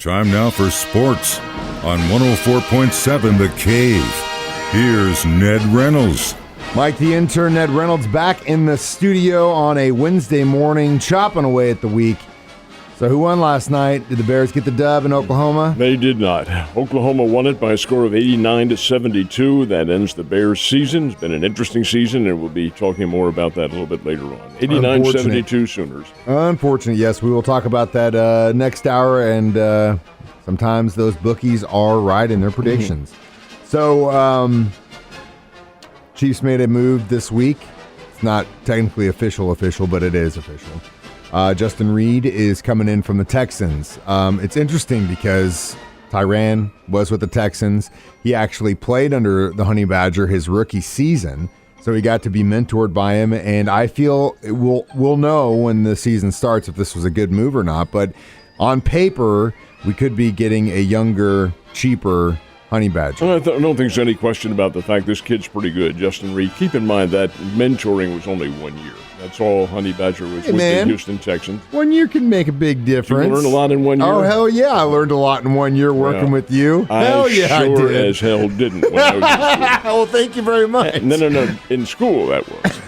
Time now for sports on 104.7 The Cave. Here's Ned Reynolds. Mike, the intern, Ned Reynolds, back in the studio on a Wednesday morning, chopping away at the week. So who won last night? Did the Bears get the dub in Oklahoma? They did not. Oklahoma won it by a score of 89-72. That ends the Bears' season. It's been an interesting season, and we'll be talking more about that a little bit later on. 89-72 Sooners. Unfortunate, yes. We will talk about that next hour, and sometimes those bookies are right in their predictions. So, Chiefs made a move this week. It's not technically official, but it is official. Justin Reed is coming in from the Texans. It's interesting because Tyrann was with the Texans. He actually played under the Honey Badger his rookie season, so he got to be mentored by him. And I feel we'll know when the season starts if this was a good move or not. But on paper, we could be getting a younger, cheaper Honey Badger. I don't think there's any question about the fact this kid's pretty good, Justin Reed. Keep in mind that mentoring was only 1 year. That's all Honey Badger was with the Houston Texans. 1 year can make a big difference. You learn a lot in 1 year? Oh, hell yeah. I learned a lot in 1 year working with you. Hell yeah, I sure did. as hell didn't when I was in school. Well, thank you very much. No. In school, that was.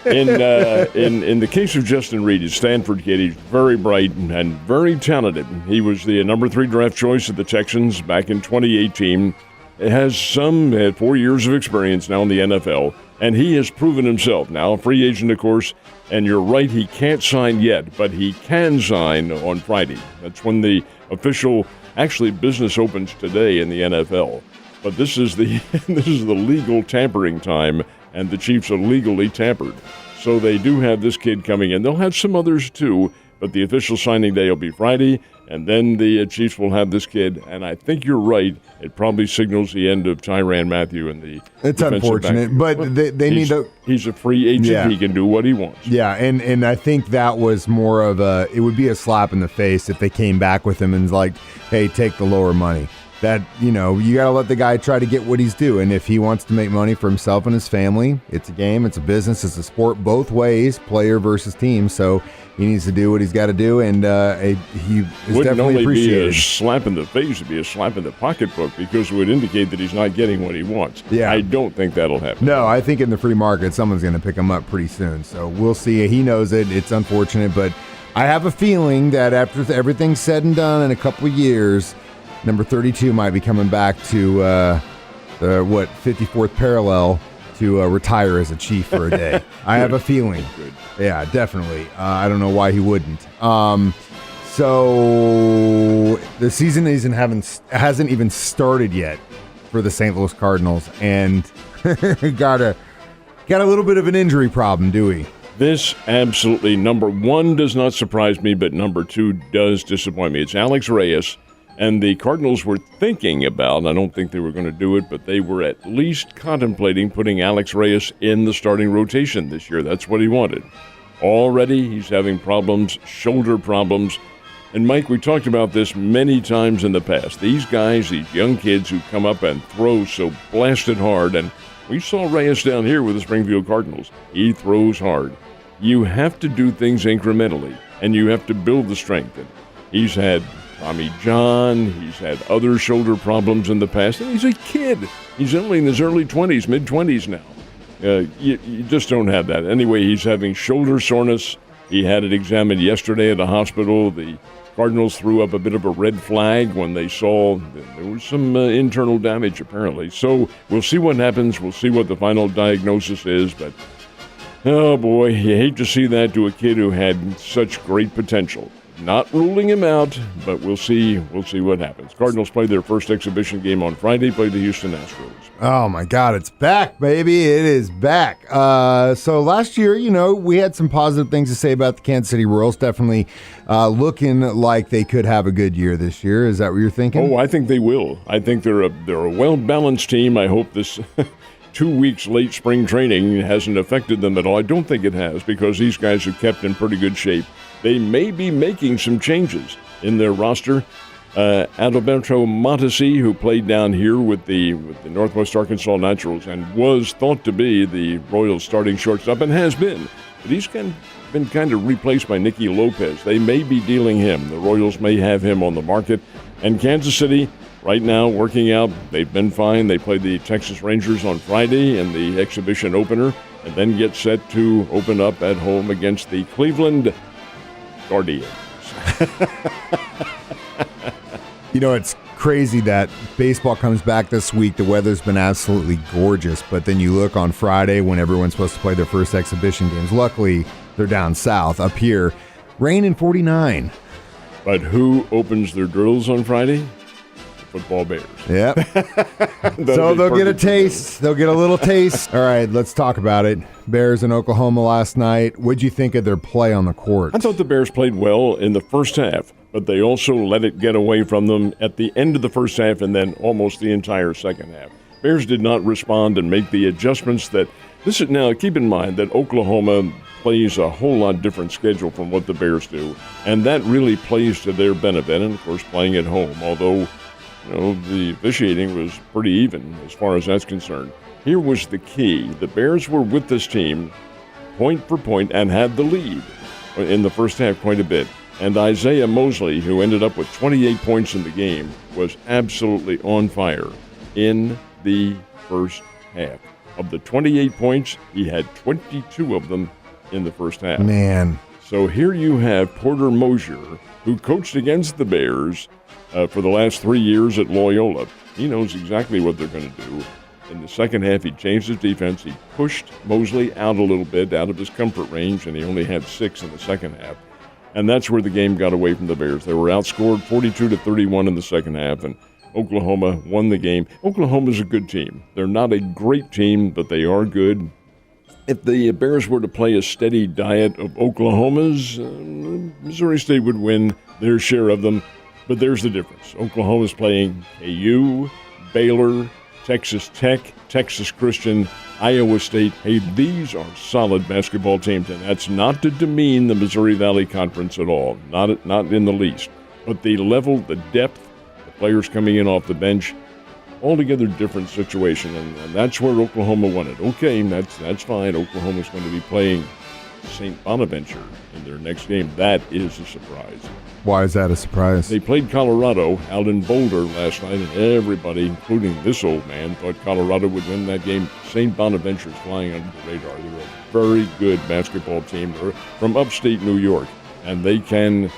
In the case of Justin Reed, he's a Stanford kid. He's very bright and very talented. He was the number 3 draft choice of the Texans back in 2018. He has 4 years of experience now in the NFL, and he has proven himself. Now a free agent, of course, and you're right, he can't sign yet, but he can sign on Friday. That's when the official, business opens today in the NFL. But this is the legal tampering time, and the Chiefs are legally tampered. So they do have this kid coming in. They'll have some others too, but the official signing day will be Friday, and then the Chiefs will have this kid. And I think you're right. It probably signals the end of Tyrann Mathieu in the It's unfortunate, but they need to. He's a free agent. Yeah. He can do what he wants. Yeah, and I think that was more of it would be a slap in the face if they came back with him and was like, hey, take the lower money. That, you got to let the guy try to get what he's due. And if he wants to make money for himself and his family, it's a game, it's a business, it's a sport both ways, player versus team. So he needs to do what he's got to do, and he is definitely appreciated. Wouldn't only be a slap in the face, it'd be a slap in the pocketbook because it would indicate that he's not getting what he wants. Yeah. I don't think that'll happen. No, I think in the free market, someone's going to pick him up pretty soon. So we'll see. He knows it. It's unfortunate, but I have a feeling that after everything's said and done in a couple of years, number 32 might be coming back to the 54th parallel to retire as a Chief for a day. I have a feeling. Good. Yeah, definitely. I don't know why he wouldn't. So the season hasn't even started yet for the St. Louis Cardinals, and got a little bit of an injury problem, do we? This absolutely, number 1 does not surprise me, but number 2 does disappoint me. It's Alex Reyes. And the Cardinals were thinking about, and I don't think they were going to do it, but they were at least contemplating putting Alex Reyes in the starting rotation this year. That's what he wanted. Already he's having problems, shoulder problems. And Mike, we talked about this many times in the past. These guys, these young kids who come up and throw so blasted hard, and we saw Reyes down here with the Springfield Cardinals. He throws hard. You have to do things incrementally, and you have to build the strength. And he's had Tommy John, he's had other shoulder problems in the past, and he's a kid. He's only in his early 20s, mid-20s now. You just don't have that. Anyway, he's having shoulder soreness. He had it examined yesterday at the hospital. The Cardinals threw up a bit of a red flag when they saw there was some internal damage, apparently. So we'll see what happens. We'll see what the final diagnosis is, but oh boy, you hate to see that to a kid who had such great potential. Not ruling him out, but we'll see what happens. Cardinals play their first exhibition game on Friday, play the Houston Astros. Oh, my God, it's back, baby. It is back. So last year, we had some positive things to say about the Kansas City Royals. Definitely looking like they could have a good year this year. Is that what you're thinking? Oh, I think they will. I think they're a well-balanced team. I hope this 2 weeks late spring training hasn't affected them at all. I don't think it has, because these guys are kept in pretty good shape. They may be making some changes in their roster. Adalberto Montesi, who played down here with the Northwest Arkansas Naturals and was thought to be the Royals starting shortstop and has been. But he's been kind of replaced by Nicky Lopez. They may be dealing him. The Royals may have him on the market. And Kansas City, right now, working out. They've been fine. They played the Texas Rangers on Friday in the exhibition opener and then get set to open up at home against the Cleveland Guardians. You know, it's crazy that baseball comes back this week. The weather's been absolutely gorgeous, but then you look on Friday when everyone's supposed to play their first exhibition games. Luckily, they're down south. Up here, rain and 49. But who opens their drills on Friday? Football Bears. Yep. So they'll get a taste. They'll get a little taste. All right, let's talk about it. Bears in Oklahoma last night. What'd you think of their play on the court? I thought the Bears played well in the first half, but they also let it get away from them at the end of the first half and then almost the entire second half. Bears did not respond and make the adjustments that this is. Now, keep in mind that Oklahoma plays a whole lot different schedule from what the Bears do, and that really plays to their benefit, and of course playing at home, although the officiating was pretty even as far as that's concerned. Here was the key. The Bears were with this team point for point and had the lead in the first half quite a bit. And Isaiah Mosley, who ended up with 28 points in the game, was absolutely on fire in the first half. Of the 28 points, he had 22 of them in the first half. Man. So here you have Porter Mosier, who coached against the Bears for the last 3 years at Loyola. He knows exactly what they're going to do. In the second half, he changed his defense. He pushed Mosley out a little bit, out of his comfort range, and he only had 6 in the second half. And that's where the game got away from the Bears. They were outscored 42-31 in the second half, and Oklahoma won the game. Oklahoma's a good team. They're not a great team, but they are good. If the Bears were to play a steady diet of Oklahomas, Missouri State would win their share of them. But there's the difference. Oklahoma's playing KU, Baylor, Texas Tech, Texas Christian, Iowa State. Hey, these are solid basketball teams, and that's not to demean the Missouri Valley Conference at all, not in the least. But the level, the depth, the players coming in off the bench, altogether different situation, and that's where Oklahoma won it. Okay, that's fine. Oklahoma's going to be playing St. Bonaventure in their next game. That is a surprise. Why is that a surprise? They played Colorado out in Boulder last night, and everybody, including this old man, thought Colorado would win that game. St. Bonaventure's flying under the radar. They're a very good basketball team. They're from upstate New York, and they can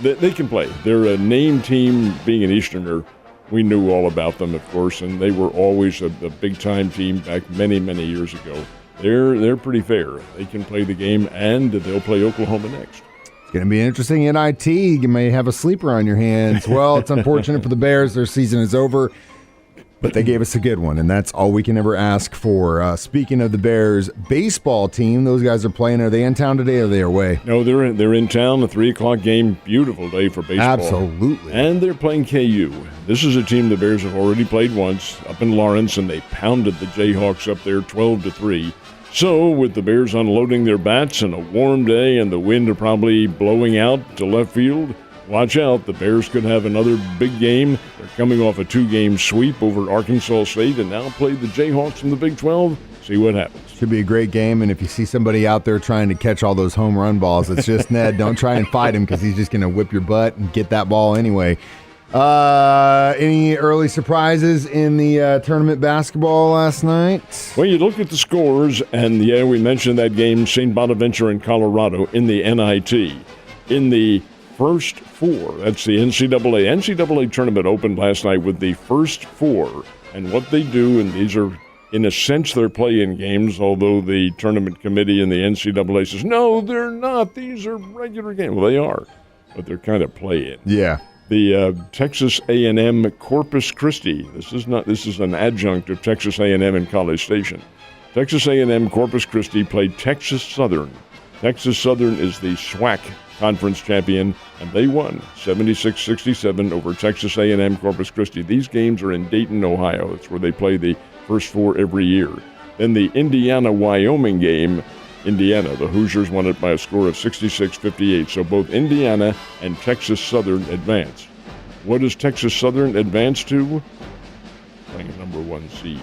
they can play. They're a name team. Being an Easterner, we knew all about them, of course, and they were always a big-time team back many, many years ago. They're pretty fair. They can play the game, and they'll play Oklahoma next. It's going to be interesting. NIT, you may have a sleeper on your hands. Well, it's unfortunate for the Bears. Their season is over, but they gave us a good one, and that's all we can ever ask for. Speaking of the Bears baseball team, those guys are playing. Are they in town today or are they away? No, they're in town. A 3 o'clock game. Beautiful day for baseball. Absolutely. And they're playing KU. This is a team the Bears have already played once up in Lawrence, and they pounded the Jayhawks up there 12-3. So, with the Bears unloading their bats and a warm day and the wind probably blowing out to left field, watch out. The Bears could have another big game. They're coming off a 2-game sweep over Arkansas State and now play the Jayhawks in the Big 12. See what happens. Should be a great game, and if you see somebody out there trying to catch all those home run balls, it's just Ned. Don't try and fight him because he's just going to whip your butt and get that ball anyway. Any early surprises in the tournament basketball last night? Well, you look at the scores, and we mentioned that game, St. Bonaventure and Colorado in the NIT. In the first 4, that's the NCAA. NCAA tournament opened last night with the first 4, and what they do, and these are, in a sense, they're play-in games, although the tournament committee and the NCAA says, no, they're not. These are regular games. Well, they are, but they're kind of play-in. Yeah. The Texas A&M Corpus Christi. This is an adjunct of Texas A&M and College Station. Texas A&M Corpus Christi played Texas Southern. Texas Southern is the SWAC conference champion, and they won 76-67 over Texas A&M Corpus Christi. These games are in Dayton, Ohio. That's where they play the first 4 every year. Then the Indiana-Wyoming game Indiana. The Hoosiers won it by a score of 66-58. So both Indiana and Texas Southern advance. What does Texas Southern advance to? Playing number 1 seed.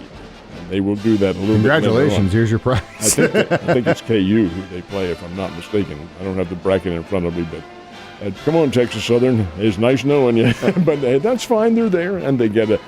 And they will do that a little bit later on. Congratulations, here's your prize. I think it's KU who they play, if I'm not mistaken. I don't have the bracket in front of me, but come on, Texas Southern. It's nice knowing you, but that's fine. They're there, and they get a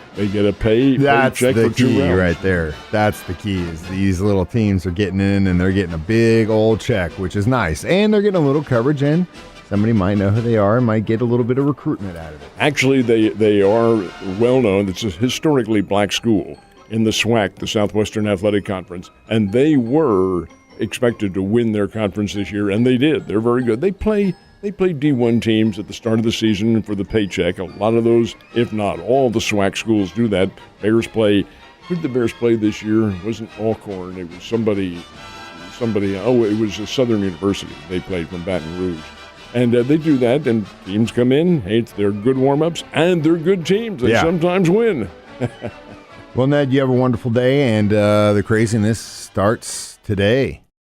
pay That's check the for 2 key rounds. right there. That's the key is these little teams are getting in, and they're getting a big old check, which is nice. And they're getting a little coverage in. Somebody might know who they are and might get a little bit of recruitment out of it. Actually, they are well known. It's a historically black school in the SWAC, the Southwestern Athletic Conference, and they were expected to win their conference this year, and they did. They're very good. They play D1 teams at the start of the season for the paycheck. A lot of those, if not all, the SWAC schools do that. Bears play. Who did the Bears play this year? It wasn't Alcorn. It was somebody. Oh, it was a Southern University. They played from Baton Rouge. And they do that, and teams come in. Hey, they're good warm-ups, and they're good teams. They sometimes win. Well, Ned, you have a wonderful day, and the craziness starts today.